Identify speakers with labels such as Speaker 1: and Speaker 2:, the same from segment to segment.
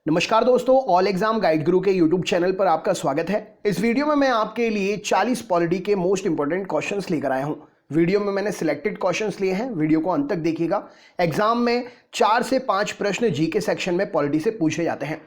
Speaker 1: नमस्कार दोस्तों, all exam guide गुरु के यूट्यूब चैनल पर आपका स्वागत है। इस वीडियो में मैं आपके लिए 40 पॉलिटी के मोस्ट इंपोर्टेंट क्वेश्चंस लेकर आया हूं। वीडियो में मैंने सिलेक्टेड क्वेश्चंस लिए हैं, वीडियो को अंत तक देखिएगा। एग्जाम में 4 से 5 प्रश्न जीके सेक्शन में पॉलिटी से पूछे जाते हैं।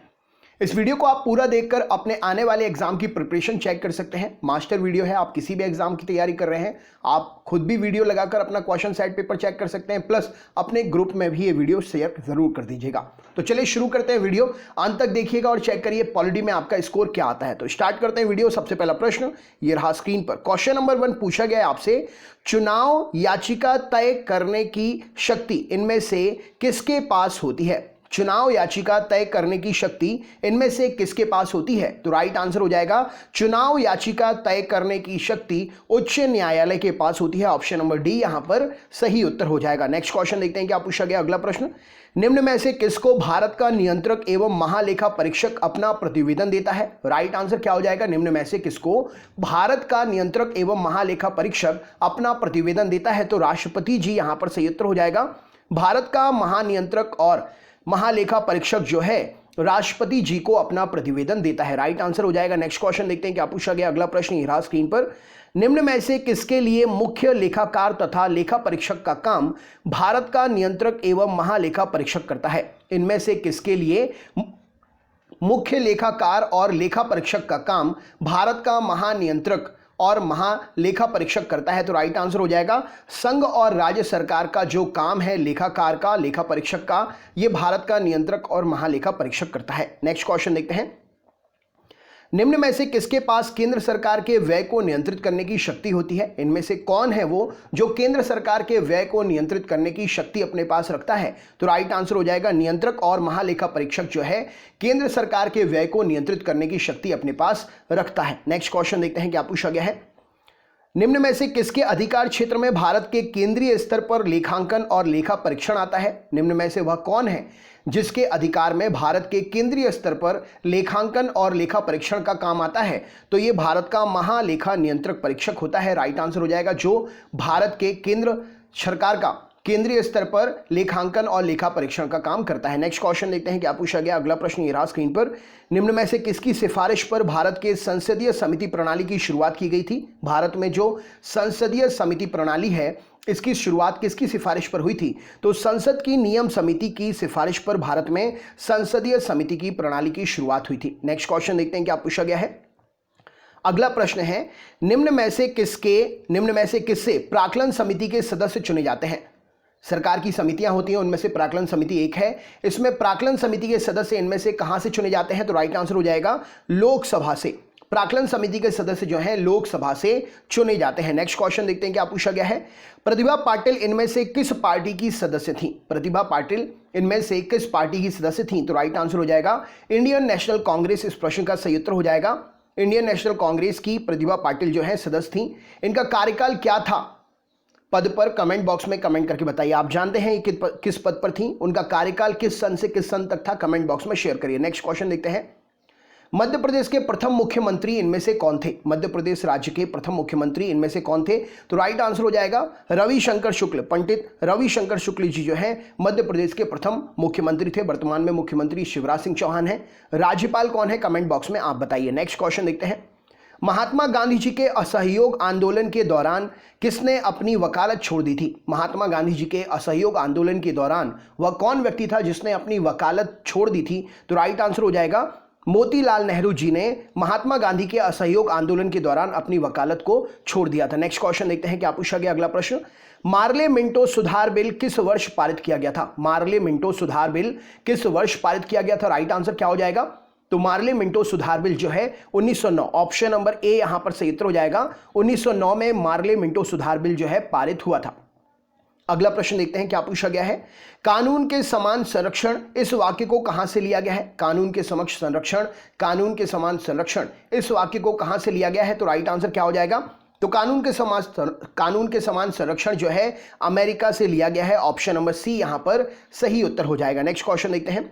Speaker 1: इस वीडियो को आप पूरा देखकर अपने आने वाले एग्जाम की प्रिपरेशन चेक कर सकते हैं। मास्टर वीडियो है, आप किसी भी एग्जाम की तैयारी कर रहे हैं, आप खुद भी वीडियो लगाकर अपना क्वेश्चन सेट पेपर चेक कर सकते हैं, प्लस अपने ग्रुप में भी ये वीडियो शेयर जरूर कर दीजिएगा। तो चलिए शुरू करते हैं वीडियो, अंत तक देखिएगा और चेक करिए पॉलिटी में आपका स्कोर क्या आता है। तो स्टार्ट करते हैं वीडियो। सबसे पहला प्रश्न ये रहा स्क्रीन पर। क्वेश्चन नंबर 1 पूछा गया है आपसे, चुनाव याचिका तय करने की शक्ति इनमें से किसके पास होती है? चुनाव याचिका तय करने की शक्ति इनमें से किसके पास होती है? तो राइट आंसर हो जाएगा चुनाव याचिका तय करने की शक्ति उच्च न्यायालय के पास होती है। ऑप्शन नंबर डी यहां पर सही उत्तर हो जाएगा। नेक्स्ट क्वेश्चन देखते हैं क्या पूछा गया। अगला प्रश्न, निम्न में से किसको भारत का नियंत्रक एवं महालेखा परीक्षक अपना प्रतिवेदन देता है? राइट आंसर क्या हो जाएगा? निम्न में से किसको भारत का नियंत्रक एवं महालेखा परीक्षक अपना प्रतिवेदन देता है? तो राष्ट्रपति जी यहां पर सही उत्तर हो जाएगा। भारत का महानियंत्रक और महालेखा परीक्षक जो है राष्ट्रपति जी को अपना प्रतिवेदन देता है। राइट आंसर हो जाएगा। नेक्स्ट क्वेश्चन देखते हैं क्या पूछा गया। अगला प्रश्न ये रहा स्क्रीन पर, निम्न में से किसके लिए मुख्य लेखाकार तथा लेखा परीक्षक का काम भारत का नियंत्रक एवं महालेखा परीक्षक करता है? इनमें से किसके लिए मुख्य लेखाकार और लेखा परीक्षक का काम भारत का महानियंत्रक और महालेखा परीक्षक करता है? तो राइट आंसर हो जाएगा संघ और राज्य सरकार का जो काम है लेखाकार का, लेखा परीक्षक का, यह भारत का नियंत्रक और महालेखा परीक्षक करता है। नेक्स्ट क्वेश्चन देखते हैं, निम्न में से किसके पास केंद्र सरकार के व्यय को नियंत्रित करने की शक्ति होती है? इनमें से कौन है वो जो केंद्र सरकार के व्यय को नियंत्रित करने की शक्ति अपने पास रखता है? तो राइट आंसर हो जाएगा नियंत्रक और महालेखा परीक्षक जो है केंद्र सरकार के व्यय को नियंत्रित करने की शक्ति अपने पास रखता है। नेक्स्ट क्वेश्चन देखते हैं क्या पूछा गया है। निम्न में से किसके अधिकार क्षेत्र में भारत के केंद्रीय स्तर पर लेखांकन और लेखा परीक्षण आता है? निम्न में से वह कौन है जिसके अधिकार में भारत के केंद्रीय स्तर पर लेखांकन और लेखा परीक्षण का काम आता है? तो यह भारत का महालेखा नियंत्रक परीक्षक होता है। राइट आंसर हो जाएगा जो भारत के केंद्र सरकार का केंद्रीय स्तर पर लेखांकन और लेखा परीक्षण का काम करता है। नेक्स्ट क्वेश्चन देखते हैं क्या पूछा गया। अगला प्रश्न ये रहा स्क्रीन पर, निम्न में से किसकी सिफारिश पर भारत के संसदीय समिति प्रणाली की शुरुआत की गई थी? भारत में जो संसदीय समिति प्रणाली है इसकी शुरुआत किसकी सिफारिश पर हुई थी? तो संसद की नियम समिति की सिफारिश पर भारत में संसदीय समिति की प्रणाली की शुरुआत हुई थी। नेक्स्ट क्वेश्चन देखते हैं क्या पूछा गया है। अगला प्रश्न है, निम्न में से किससे प्राक्कलन समिति के सदस्य चुने जाते हैं? सरकार की समितियां होती हैं, उनमें से प्राक्कलन समिति एक है। इसमें प्राक्कलन समिति के सदस्य इनमें से कहां से चुने जाते हैं? तो राइट आंसर हो जाएगा लोकसभा से। प्राक्कलन समिति के सदस्य जो हैं लोकसभा से चुने जाते हैं। नेक्स्ट क्वेश्चन देखते हैं क्या पूछा गया है। प्रतिभा पाटिल इनमें से किस पार्टी की सदस्य थी? प्रतिभा पाटिल इनमें से किस पार्टी की सदस्य थी? तो राइट आंसर हो जाएगा इंडियन नेशनल कांग्रेस। इस प्रश्न का सही उत्तर हो जाएगा इंडियन नेशनल कांग्रेस की प्रतिभा पाटिल जो है सदस्य थी। इनका कार्यकाल क्या था पद पर? कमेंट बॉक्स में कमेंट करके बताइए। आप जानते हैं किस पद पर थी, उनका कार्यकाल किस सन से किस सन तक था? कमेंट बॉक्स में शेयर करिए। नेक्स्ट क्वेश्चन देखते हैं, मध्य प्रदेश के प्रथम मुख्यमंत्री इनमें से कौन थे? मध्य प्रदेश राज्य के प्रथम मुख्यमंत्री इनमें से कौन थे? तो राइट आंसर हो जाएगा रविशंकर शुक्ल। पंडित रविशंकर शुक्ल जी जो है मध्य प्रदेश के प्रथम मुख्यमंत्री थे। वर्तमान में मुख्यमंत्री शिवराज सिंह चौहान है। राज्यपाल कौन है? कमेंट बॉक्स में आप बताइए। नेक्स्ट क्वेश्चन देखते हैं, महात्मा गांधी जी के असहयोग आंदोलन के दौरान किसने अपनी वकालत छोड़ दी थी? महात्मा गांधी जी के असहयोग आंदोलन के दौरान वह कौन व्यक्ति था जिसने अपनी वकालत छोड़ दी थी? तो राइट आंसर हो जाएगा मोतीलाल नेहरू जी ने महात्मा गांधी के असहयोग आंदोलन के दौरान अपनी वकालत को छोड़ दिया था। नेक्स्ट क्वेश्चन देखते हैं क्या पूछा गया। अगला प्रश्न, मार्ले मिंटो सुधार बिल किस वर्ष पारित किया गया था? मार्ले मिंटो सुधार बिल किस वर्ष पारित किया गया था? राइट आंसर क्या हो जाएगा? तो मार्ले मिंटो सुधार बिल जो है 1909। ऑप्शन नंबर ए यहां पर सही उत्तर हो जाएगा। 1909 में मार्ले मिंटो सुधार बिल जो है पारित हुआ था। अगला प्रश्न देखते हैं क्या पूछा गया है। कानून के समान संरक्षण इस वाक्य को कहां से लिया गया है? कानून के समक्ष संरक्षण, कानून के समान संरक्षण इस वाक्य को कहां से लिया गया है? तो राइट आंसर क्या हो जाएगा? तो कानून के समान संरक्षण जो है अमेरिका से लिया गया है। ऑप्शन नंबर सी यहां पर सही उत्तर हो जाएगा। नेक्स्ट क्वेश्चन देखते हैं।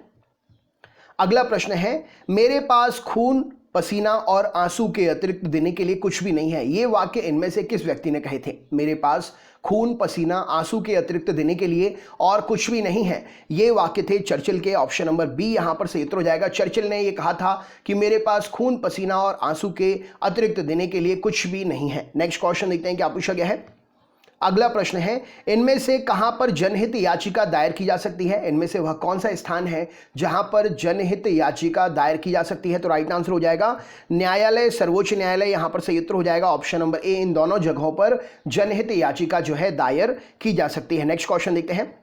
Speaker 1: अगला प्रश्न है, मेरे पास खून पसीना और आंसू के अतिरिक्त देने के लिए कुछ भी नहीं है, ये वाक्य इनमें से किस व्यक्ति ने कहे थे? मेरे पास खून पसीना आंसू के अतिरिक्त देने के लिए और कुछ भी नहीं है। ये वाक्य थे चर्चिल के। ऑप्शन नंबर बी यहां पर सही उत्तर हो जाएगा। चर्चिल ने यह कहा था कि मेरे पास खून पसीना और आंसू के अतिरिक्त देने के लिए कुछ भी नहीं है। नेक्स्ट क्वेश्चन देखते हैं क्या पूछा गया है। अगला प्रश्न है, इनमें से कहां पर जनहित याचिका दायर की जा सकती है? इनमें से वह कौन सा स्थान है जहां पर जनहित याचिका दायर की जा सकती है? तो राइट आंसर हो जाएगा न्यायालय, सर्वोच्च न्यायालय। यहां पर सही उत्तर हो जाएगा ऑप्शन नंबर ए। इन दोनों जगहों पर जनहित याचिका जो है दायर की जा सकती है। नेक्स्ट क्वेश्चन देखते हैं,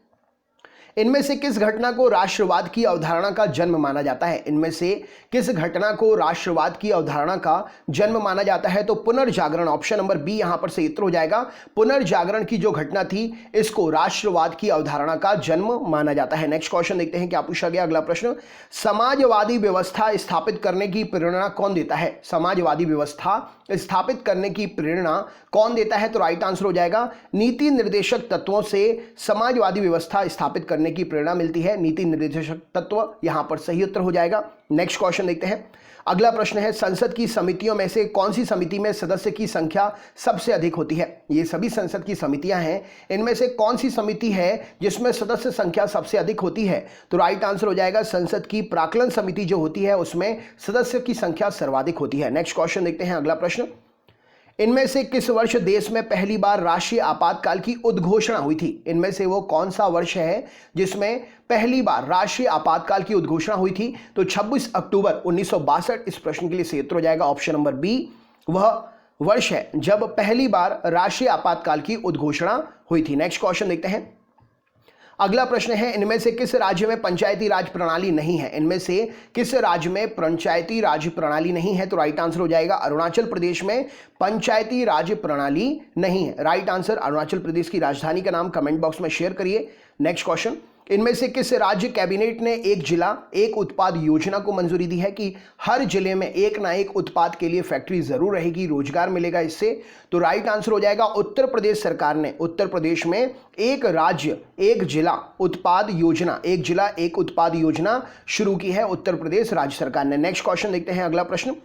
Speaker 1: इनमें से किस घटना को राष्ट्रवाद की अवधारणा का जन्म माना जाता है? इनमें से किस घटना को राष्ट्रवाद की अवधारणा का जन्म माना जाता है? तो पुनर्जागरण। ऑप्शन नंबर बी यहां पर सही उत्तर हो जाएगा। पुनर्जागरण की जो घटना थी इसको राष्ट्रवाद की अवधारणा का जन्म माना जाता है। नेक्स्ट क्वेश्चन देखते हैं क्या पूछा गया। अगला प्रश्न, समाजवादी व्यवस्था स्थापित करने की प्रेरणा कौन देता है? समाजवादी व्यवस्था स्थापित करने की प्रेरणा कौन देता है? तो राइट आंसर हो जाएगा नीति निर्देशक तत्वों से समाजवादी व्यवस्था स्थापित करने की प्रेरणा मिलती है। नीति निर्देशक तत्व यहां पर सही उत्तर हो जाएगा। नेक्स्ट क्वेश्चन देखते हैं। अगला प्रश्न है, संसद की समितियों में से कौन सी समिति में सदस्य की संख्या सबसे अधिक होती है? ये सभी संसद की समितियां हैं, इनमें से कौन सी समिति है जिसमें सदस्य संख्या सबसे अधिक होती है? तो राइट आंसर हो जाएगा संसद की प्राक्कलन समिति जो होती है उसमें सदस्य की संख्या सर्वाधिक होती है। नेक्स्ट क्वेश्चन देखते हैं। अगला प्रश्न, इनमें से किस वर्ष देश में पहली बार राष्ट्रीय आपातकाल की उद्घोषणा हुई थी? इनमें से वो कौन सा वर्ष है जिसमें पहली बार राष्ट्रीय आपातकाल की उद्घोषणा हुई थी? तो 26 अक्टूबर 1962 इस प्रश्न के लिए सही उत्तर हो जाएगा। ऑप्शन नंबर बी वह वर्ष है जब पहली बार राष्ट्रीय आपातकाल की उद्घोषणा हुई थी। नेक्स्ट क्वेश्चन देखते हैं। अगला प्रश्न है, इनमें से किस राज्य में पंचायती राज प्रणाली नहीं है? इनमें से किस राज्य में पंचायती राज प्रणाली नहीं है? तो राइट आंसर हो जाएगा अरुणाचल प्रदेश में पंचायती राज प्रणाली नहीं है। राइट आंसर अरुणाचल प्रदेश की राजधानी का नाम कमेंट बॉक्स में शेयर करिए। नेक्स्ट क्वेश्चन, इनमें से किस राज्य कैबिनेट ने एक जिला एक उत्पाद योजना को मंजूरी दी है कि हर जिले में एक ना एक उत्पाद के लिए फैक्ट्री जरूर रहेगी, रोजगार मिलेगा इससे? तो राइट आंसर हो जाएगा उत्तर प्रदेश सरकार ने उत्तर प्रदेश में एक राज्य एक जिला उत्पाद योजना, एक जिला एक उत्पाद योजना शुरू की है उत्तर प्रदेश राज्य सरकार ने। नेक्स्ट क्वेश्चन देखते हैं। अगला प्रश्न,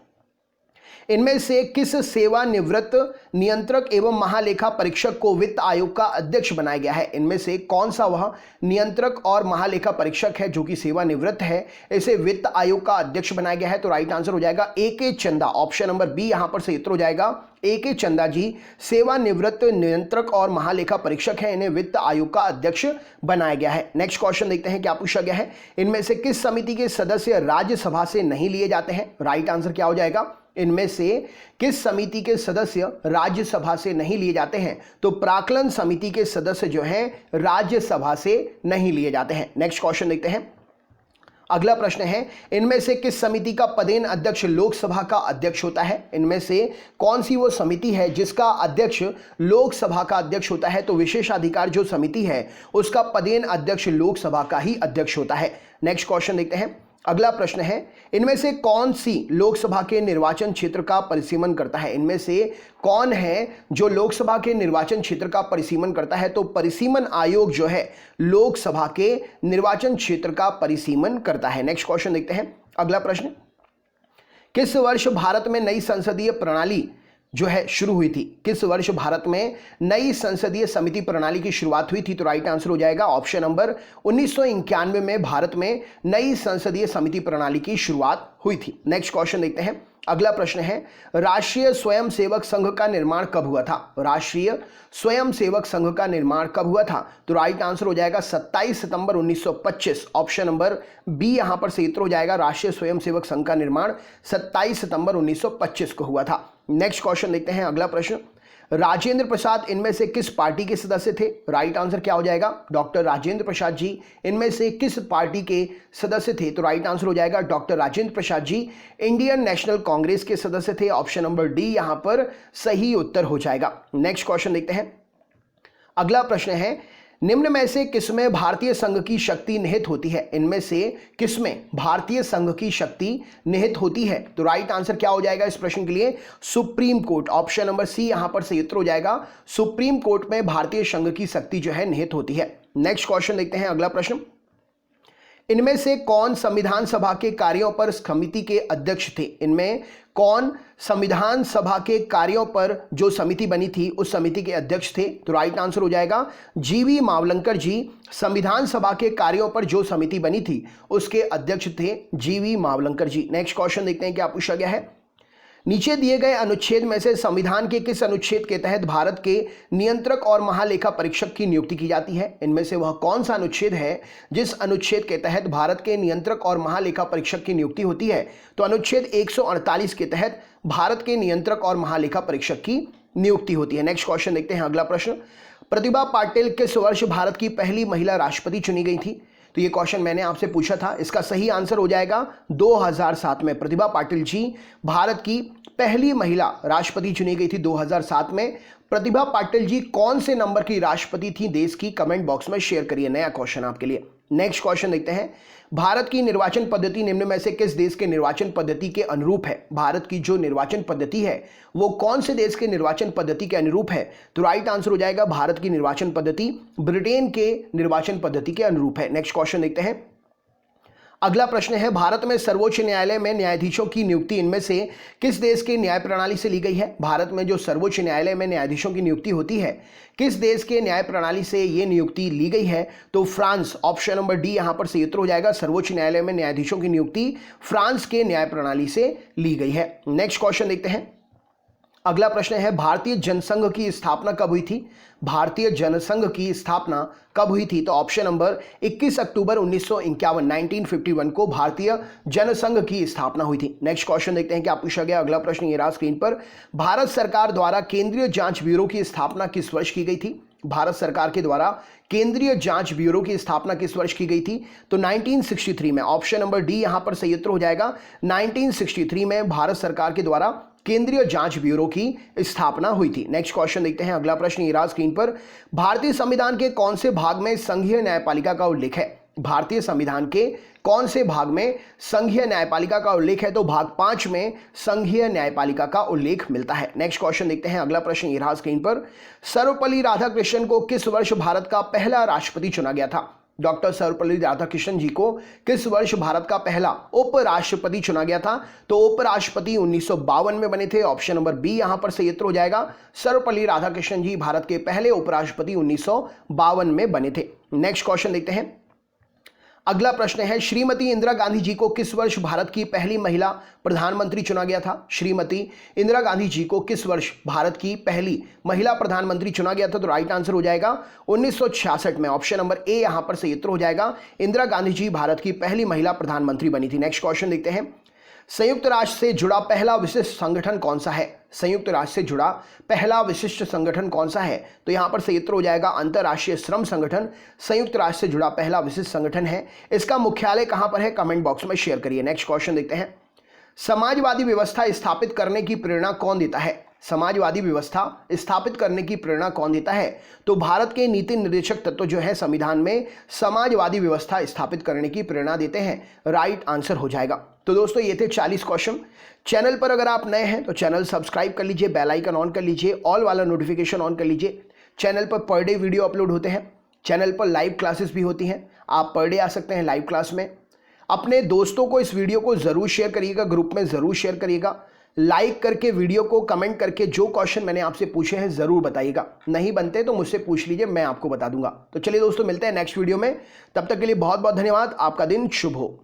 Speaker 1: इनमें से किस सेवानिवृत्त नियंत्रक एवं महालेखा परीक्षक को वित्त आयोग का अध्यक्ष बनाया गया है? इनमें से कौन सा वह नियंत्रक और महालेखा परीक्षक है जो कि सेवानिवृत्त है, इसे वित्त आयोग का अध्यक्ष बनाया गया है? तो राइट आंसर हो जाएगा ए.के. चंदा। ऑप्शन नंबर बी यहां पर सही उत्तर हो जाएगा। ए.के. चंदा जी सेवानिवृत्त नियंत्रक और महालेखा परीक्षक है, इन्हें वित्त आयोग का अध्यक्ष बनाया गया है। नेक्स्ट क्वेश्चन देखते हैं क्या पूछा गया है। इनमें से किस समिति के सदस्य राज्यसभा से नहीं लिए जाते हैं? राइट आंसर क्या हो जाएगा? इनमें से किस समिति के सदस्य राज्यसभा से नहीं लिए जाते हैं? तो प्राक्कलन समिति के सदस्य जो हैं राज्यसभा से नहीं लिए जाते हैं। नेक्स्ट क्वेश्चन देखते हैं। अगला प्रश्न है, इनमें से किस समिति का पदेन अध्यक्ष लोकसभा का अध्यक्ष होता है? इनमें से कौन सी वो समिति है जिसका अध्यक्ष लोकसभा का अध्यक्ष होता है? तो विशेषाधिकार जो समिति है उसका पदेन अध्यक्ष लोकसभा का ही अध्यक्ष होता है। नेक्स्ट क्वेश्चन देखते हैं। अगला प्रश्न है, इनमें से कौन सी लोकसभा के निर्वाचन क्षेत्र का परिसीमन करता है? इनमें से कौन है जो लोकसभा के निर्वाचन क्षेत्र का परिसीमन करता है? तो परिसीमन आयोग जो है लोकसभा के निर्वाचन क्षेत्र का परिसीमन करता है। नेक्स्ट क्वेश्चन देखते हैं। अगला प्रश्न, किस वर्ष भारत में नई संसदीय प्रणाली जो है शुरू हुई थी? किस वर्ष भारत में नई संसदीय समिति प्रणाली की शुरुआत हुई थी? तो राइट आंसर हो जाएगा ऑप्शन नंबर 1991 में भारत में नई संसदीय समिति प्रणाली की शुरुआत हुई थी। नेक्स्ट क्वेश्चन देखते हैं। अगला प्रश्न है, राष्ट्रीय स्वयंसेवक संघ का निर्माण कब हुआ था? राष्ट्रीय स्वयंसेवक संघ का निर्माण कब हुआ था? तो राइट आंसर हो जाएगा 27 सितंबर 1925। ऑप्शन नंबर बी यहां पर सही उत्तर हो जाएगा। राष्ट्रीय स्वयंसेवक संघ का निर्माण 27 सितंबर 1925 को हुआ था। नेक्स्ट क्वेश्चन देखते हैं। अगला प्रश्न, राजेंद्र प्रसाद इनमें से किस पार्टी के सदस्य थे? राइट आंसर क्या हो जाएगा? डॉक्टर राजेंद्र प्रसाद जी इनमें से किस पार्टी के सदस्य थे? तो राइट आंसर हो जाएगा doctor Rajendra Prasad ji Indian national Congress के सदस्य थे। ऑप्शन नंबर डी यहां पर सही उत्तर हो जाएगा। नेक्स्ट क्वेश्चन देखते हैं। अगला प्रश्न है, निम्न में से किसमें भारतीय संघ की शक्ति निहित होती है? इनमें से किसमें भारतीय संघ की शक्ति निहित होती है? तो राइट आंसर क्या हो जाएगा इस प्रश्न के लिए? Supreme court. Option number C यहां पर सही उत्तर हो जाएगा। सुप्रीम कोर्ट में भारतीय संघ की शक्ति जो है निहित होती है। नेक्स्ट क्वेश्चन देखते हैं। अगला प्रश्न, इनमें से कौन संविधान सभा के कार्यों पर समिति के अध्यक्ष थे? इनमें कौन संविधान सभा के कार्यों पर जो समिति बनी थी उस समिति के अध्यक्ष थे? तो राइट आंसर हो जाएगा जीवी मावलंकर जी संविधान सभा के कार्यों पर जो समिति बनी थी उसके अध्यक्ष थे जीवी मावलंकर जी। नेक्स्ट क्वेश्चन देखते हैं क्या पूछा गया है। नीचे दिए गए अनुच्छेद में से संविधान के किस अनुच्छेद के तहत भारत के नियंत्रक और महालेखा परीक्षक की नियुक्ति की जाती है? इनमें से वह कौन सा अनुच्छेद है जिस अनुच्छेद के तहत भारत के नियंत्रक और महालेखा परीक्षक की नियुक्ति होती है? तो अनुच्छेद 148 के तहत भारत के नियंत्रक और महालेखा परीक्षक की नियुक्ति होती है। नेक्स्ट क्वेश्चन देखते हैं अगला प्रश्न। प्रतिभा पाटिल किस वर्ष भारत की पहली महिला राष्ट्रपति चुनी गई थी? तो ये क्वेश्चन मैंने आपसे पूछा था, इसका सही आंसर हो जाएगा 2007 में प्रतिभा पाटिल जी भारत की पहली महिला राष्ट्रपति चुनी गई थी 2007 में। प्रतिभा पाटिल जी कौन से नंबर की राष्ट्रपति थी देश की? कमेंट बॉक्स में शेयर करिए, नया क्वेश्चन आपके लिए। नेक्स्ट क्वेश्चन देखते हैं। भारत की निर्वाचन पद्धति निम्न में से किस देश के निर्वाचन पद्धति के अनुरूप है? भारत की जो निर्वाचन पद्धति है वो कौन से देश के निर्वाचन पद्धति के अनुरूप है? तो राइट आंसर हो जाएगा भारत की निर्वाचन पद्धति ब्रिटेन के निर्वाचन पद्धति के अनुरूप है। नेक्स्ट क्वेश्चन देखते हैं। अगला प्रश्न है, भारत में सर्वोच्च न्यायालय में न्यायाधीशों की नियुक्ति इनमें से किस देश की न्याय प्रणाली से ली गई है? भारत में जो सर्वोच्च न्यायालय में न्यायाधीशों की नियुक्ति होती है किस देश के न्याय प्रणाली से ये नियुक्ति ली गई है? तो फ्रांस। ऑप्शन नंबर डी यहां पर सही उत्तर हो जाएगा। सर्वोच्च न्यायालय में न्यायाधीशों की नियुक्ति फ्रांस के न्याय प्रणाली से ली गई है। नेक्स्ट क्वेश्चन देखते हैं। अगला प्रश्न है, भारतीय जनसंघ की स्थापना कब हुई थी? भारतीय जनसंघ की स्थापना कब हुई थी? तो ऑप्शन नंबर 21 अक्टूबर 1951 को भारतीय जनसंघ की स्थापना हुई थी। नेक्स्ट क्वेश्चन देखते हैं क्या पूछा गया। अगला प्रश्न ये रहा स्क्रीन पर। भारत सरकार द्वारा केंद्रीय जांच ब्यूरो की स्थापना किस वर्ष की गई थी? भारत सरकार के द्वारा केंद्रीय जांच ब्यूरो की स्थापना किस वर्ष की गई थी? तो 1963 में। ऑप्शन नंबर डी यहां पर सही उत्तर हो जाएगा। 1963 में भारत सरकार के द्वारा केंद्रीय जांच ब्यूरो की स्थापना हुई थी। नेक्स्ट क्वेश्चन देखते हैं। अगला प्रश्न ये रहा स्क्रीन पर। भारतीय संविधान के कौन से भाग में संघीय न्यायपालिका का उल्लेख है? भारतीय संविधान के कौन से भाग में संघीय न्यायपालिका का उल्लेख है? तो भाग 5 में संघीय न्यायपालिका का उल्लेख मिलता है। नेक्स्ट क्वेश्चन देखते हैं। अगला प्रश्न ये रहा स्क्रीन पर। सर्वपल्ली राधाकृष्णन को किस वर्ष भारत का पहला राष्ट्रपति चुना गया था? डॉक्टर सर्वपल्ली राधाकृष्णन जी को किस वर्ष भारत का पहला उपराष्ट्रपति चुना गया था? तो उपराष्ट्रपति 1952 में बने थे। ऑप्शन नंबर बी यहां पर सही उत्तर हो जाएगा। सर्वपल्ली राधाकृष्णन जी भारत के पहले उपराष्ट्रपति 1952 में बने थे। नेक्स्ट क्वेश्चन देखते हैं। अगला प्रश्न है, श्रीमती इंदिरा गांधी जी को किस वर्ष भारत की पहली महिला प्रधानमंत्री चुना गया था? श्रीमती इंदिरा गांधी जी को किस वर्ष भारत की पहली महिला प्रधानमंत्री चुना गया था? तो राइट आंसर हो जाएगा 1966 में। ऑप्शन नंबर ए यहां पर सही उत्तर हो जाएगा। इंदिरा गांधी जी भारत की पहली महिला प्रधानमंत्री बनी थी। नेक्स्ट क्वेश्चन देखते हैं। संयुक्त राष्ट्र से जुड़ा पहला विशिष्ट संगठन कौन सा है? संयुक्त राष्ट्र से जुड़ा पहला विशिष्ट संगठन कौन सा है? तो यहां पर सही उत्तर हो जाएगा अंतर्राष्ट्रीय श्रम संगठन संयुक्त राष्ट्र से जुड़ा पहला विशिष्ट संगठन है। इसका मुख्यालय कहां पर है? कमेंट बॉक्स में शेयर करिए। नेक्स्ट क्वेश्चन देखते हैं। समाजवादी व्यवस्था स्थापित करने की प्रेरणा कौन देता है? समाजवादी व्यवस्था स्थापित करने की प्रेरणा कौन देता है? तो भारत के नीति निर्देशक तत्व जो है संविधान में समाजवादी व्यवस्था स्थापित करने की प्रेरणा देते हैं। राइट आंसर हो जाएगा। तो दोस्तों ये थे 40 क्वेश्चन। चैनल पर अगर आप नए हैं तो चैनल सब्सक्राइब कर लीजिए, बेल आइकन ऑन कर लीजिए, ऑल वाला नोटिफिकेशन ऑन कर लीजिए। Channel per day video upload होते हैं। चैनल पर लाइव क्लासेस भी होती हैं, आप पर डे आ सकते हैं लाइव क्लास में। अपने दोस्तों को इस वीडियो को ज़रूर शेयर करिएगा, ग्रुप में ज़रूर शेयर करिएगा। लाइक करके वीडियो को कमेंट करके जो क्वेश्चन मैंने आपसे पूछे हैं ज़रूर बताइएगा। नहीं बनते तो मुझसे पूछ लीजिए, मैं आपको बता दूंगा। तो चलिए दोस्तों मिलते हैं नेक्स्ट वीडियो में। तब तक के लिए बहुत बहुत धन्यवाद। आपका दिन शुभ हो।